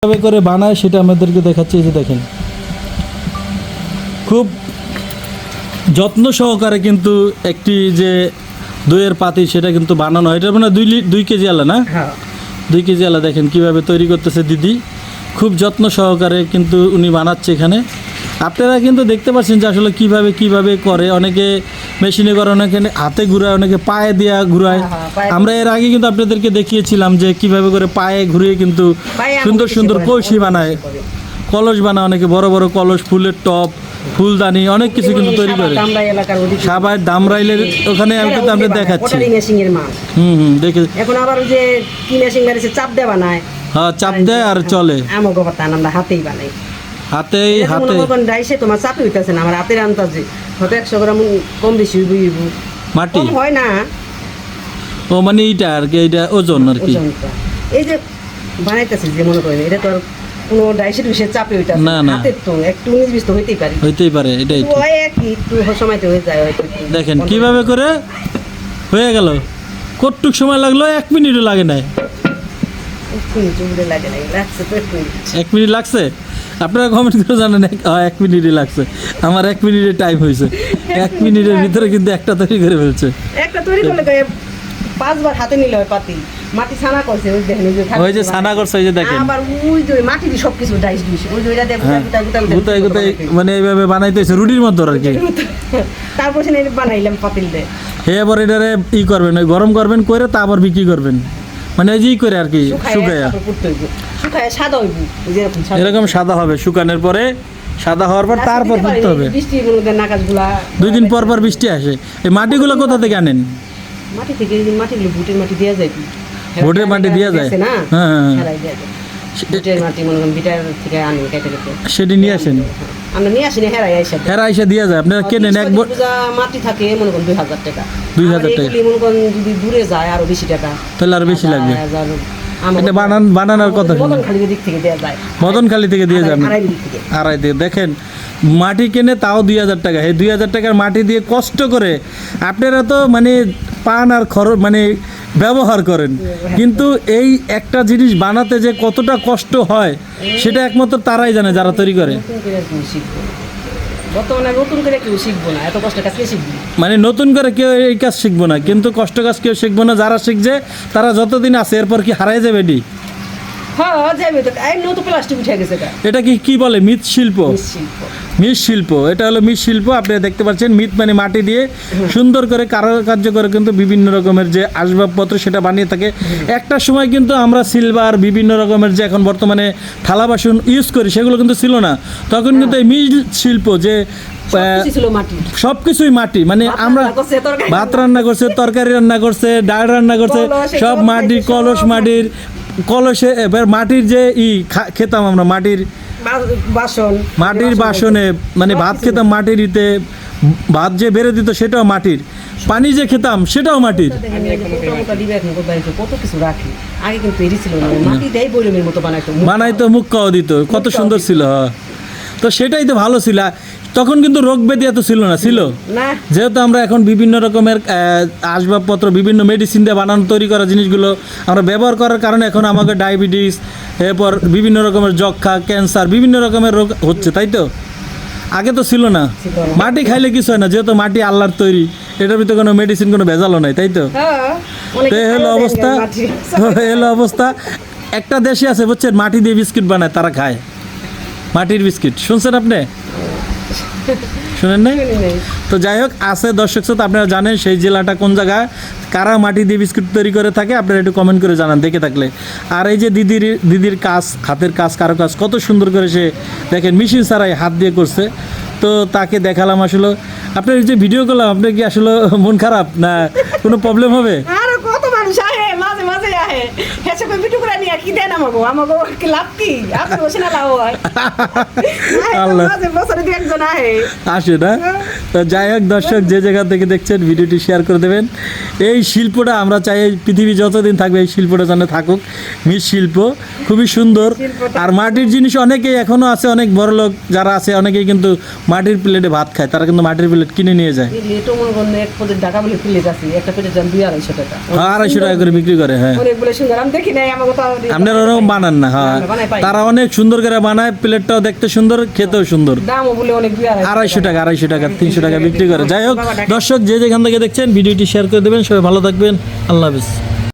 কিভাবে করে বানায় সেটা আমাদেরকে দেখাচ্ছে। এই যে দেখেন, খুব যত্ন সহকারে কিন্তু একটি যে দইয়ের পাতি সেটা কিন্তু বানানো হয়। এটা মানে 2 কেজি আলা না? হ্যাঁ 2 কেজি আলা। দেখেন কিভাবে তৈরি করতেছে দিদি, খুব যত্ন সহকারে কিন্তু উনি বানাচ্ছে এখানে। আপনারা কিন্তু দেখতে পাচ্ছেন যে আসলে কিভাবে করে। অনেকে মেশিনে করে, অনেকে হাতে ঘুরায়, অনেকে পায়ে দিয়া ঘুরায়। আমরা এর আগে কিন্তু আপনাদেরকে দেখিয়েছিলাম যে কিভাবে করে পায়ে ঘুরিয়ে কিন্তু সুন্দর সুন্দর কলসি বানায়, কলস বানায়, অনেকে বড় বড় কলস, ফুলের টপ, ফুলদানি, অনেক কিছু কিন্তু তৈরি করে। সবাই দামরাইলের ওখানে আমি কিন্তু আমরা দেখাচ্ছি। দেখে এখন আবার ওই যে কি মেশিন বেরিয়েছে চাপ দেওয়া বানায়। হ্যাঁ, চাপ দেয় আর চলে। আমাকে কথা আমরা হাতেই বানাই, হাতে রাইসে তোমার চাপে হইতেছে না। আমার হাতের আন্দাজে হয়তো 100 গ্রাম কম বেশি মাটি হয় না। ও মানে এইটা আর কি, এইটা ওজন আর কি। এই যে বানাইতেছি যে মনে করেন এটা তো আর কোনো ডাইসে টুসে চাপে হইতেছে না, না। হাতের তো একটু 19-20 তো হইতেই পারে, এটাই ঠিক। ওই একটু সময়তে হয়ে যায় হয়তো। দেখেন কিভাবে করে হয়ে গেল। কতটুক সময় লাগলো? 1 মিনিটও লাগে নাই। 1 মিনিট লাগছে? আপনারা কমেন্ট করে জানেন 1 মিনিটই লাগছে। আমার 1 মিনিটের টাইম হয়েছে। 1 মিনিটের ভিতরে কিন্তু একটা তৈরি করে ফেলছে। একটা তৈরি করলে 5 বার হাতে নিলে হয় পাতি। মাটি ছানা করছে ওই দেখেন, ওই যে ছানা করছে, ওই যে দেখেন। আবার ওই যে মাটি দিয়ে সবকিছু ডাইস দিছে, ওই যে ওইটা দিয়ে গুতাই মানে এইভাবে বানাইতেছে রুটির মতো আর কি। তারপর সে বানাইলাম পাতিল দিয়ে। এবার এটারে ই করবেন, ওই গরম করবেন, করে তারপর বিক্রি করবেন, মানে ওই যে ই করে আর কি, শুকায়া সাদা হইব এরকম সাদা হবে। শুকানোর পরে সাদা হওয়ার পর তারপর করতে হবে। 2 দিন পর পর বৃষ্টি আসে। এই মাটিগুলো কোথা থেকে আনেন? মাটি থেকে মাটিগুলো বুটের মাটি দেওয়া যায়, বুটের মাটি দেওয়া যায়। হ্যাঁ, বুটের মাটি মনে করেন বিটার থেকে আনি কেটে কেটে সেটি নিয়ে আসেন। আমরা নিয়ে আসি না, হেরা এসে দিয়ে যায়। আপনারা কেনেন এক মাটি থাকে মনে করেন 2000 টাকা। 2000 টাকা মনে করেন যদি দূরে যায় আরো বেশি টাকা, তাহলে আরো বেশি লাগবে। এটা বানানোর কথা মদনখালি থেকে দিয়ে যাবেন। আড়াই দিয়ে দেখেন মাটি কেনে তাও 2000 টাকা। এই 2000 টাকার মাটি দিয়ে কষ্ট করে আপনারা তো মানে পান আর খরচ মানে ব্যবহার করেন, কিন্তু এই একটা জিনিস বানাতে যে কতটা কষ্ট হয় সেটা একমাত্র তারাই জানে যারা তৈরি করে। মানে নতুন করে কেউ এই কাজ শিখবো না, কিন্তু কষ্ট কাজ কেউ শিখবো না। যারা শিখছে তারা যতদিন আছে এরপর কি হারাই যাবে ডি। এটা কি বলে? মৃৎশিল্প। মৃৎশিল্প, এটা হলো মৃৎশিল্প। আপনারা দেখতে পাচ্ছেন মৃৎ মানে মাটি দিয়ে সুন্দর করে কারুকার্য করে কিন্তু বিভিন্ন রকমের যে আসবাবপত্র সেটা বানিয়ে থাকে। একটা সময় কিন্তু আমরা সিলভার বিভিন্ন রকমের যে এখন বর্তমানে থালা বাসন ইউজ করি সেগুলো কিন্তু ছিল না। তখন কিন্তু এই মৃৎশিল্প যে সবকিছুই মাটি, মানে আমরা ভাত রান্না করছে, তরকারি রান্না করছে, ডাল রান্না করছে, সব মাটি। কলস মাটির, কলসে এবার মাটির যে খেতাম আমরা, মাটির বাসনে মানে ভাত খেতাম মাটির ইতে, ভাত যে বেড়ে দিত সেটাও মাটির, পানি যে খেতাম সেটাও মাটির। বানাইতো, মুক্কাও দিত, কত সুন্দর ছিল। তো সেটাই তো ভালো ছিল। তখন কিন্তু রোগ ব্যাধি এত ছিল না, ছিল যেহেতু আমরা এখন বিভিন্ন রকমের আসবাবপত্র, বিভিন্ন মেডিসিন দিয়ে বানানো তৈরি করা জিনিসগুলো আমরা ব্যবহার করার কারণে এখন আমাকে ডায়াবেটিস, এরপর বিভিন্ন রকমের যক্ষা, ক্যান্সার, বিভিন্ন রকমের রোগ হচ্ছে, তাই তো? আগে তো ছিল না। মাটি খাইলে কিছু হয় না, যেহেতু মাটি আল্লাহর তৈরি, এটার ভিতরে কোনো মেডিসিন, কোনো ভেজালও নাই, তাই তো? তো এই হলো অবস্থা। একটা দেশে আছে বুঝছেন, মাটি দিয়ে বিস্কিট বানায়, তারা খায় মাটির বিস্কিট। শুনছেন আপনি? শুনেন নাই? তো যাই হোক, আছে দর্শক শ্রোতা, আপনারা জানেন সেই জেলাটা কোন জায়গায়, কারা মাটি দিয়ে বিস্কুট তৈরি করে থাকে, আপনারা একটু কমেন্ট করে জানান দেখে থাকলে। আর এই যে দিদির কাজ, হাতের কাজ, কারো কাজ কত সুন্দর করে সে দেখেন মেশিন ছাড়াই হাত দিয়ে করছে। তো তাকে দেখালাম। আসলে আপনার যে ভিডিও করলাম, আপনার কি আসলে মন খারাপ না কোনো প্রবলেম হবে? আসে না? তো যাই হোক দর্শক যে জায়গা থেকে দেখছেন ভিডিওটি শেয়ার করে দেবেন। এই শিল্পটা আমরা চাই এই পৃথিবী যতদিন থাকবে এই শিল্পটা যেন থাকুক, মৃৎশিল্প খুবই সুন্দর। আর মাটির জিনিস অনেকেই এখনও আছে, অনেক বড় লোক যারা আছে অনেকেই কিন্তু মাটির প্লেটে ভাত খায়, তারা কিন্তু মাটির প্লেট কিনে নিয়ে যায়। প্লেটও মনে করেন এক প্লেট ঢাকা বলে প্লেট আছে, একটা প্লেটের দাম 200-250 টাকা। 250 টাকা করে বিক্রি করে। হ্যাঁ, অনেক বলে সুন্দর, আমি দেখি নাই, আমাকে তো আপনারা ওরকম বানান না? হ্যাঁ, বানাই পাই। তারা অনেক সুন্দর করে বানায়, প্লেটটাও দেখতে সুন্দর, খেতেও সুন্দর। দামও বলে অনেক 250 টাকা 300 টাকা বিক্রি করে। যাই হোক দর্শক যে যেখান থেকে দেখছেন ভিডিওটি শেয়ার করে দেবেন। সবাই ভালো থাকবেন, আল্লাহ হাফেজ।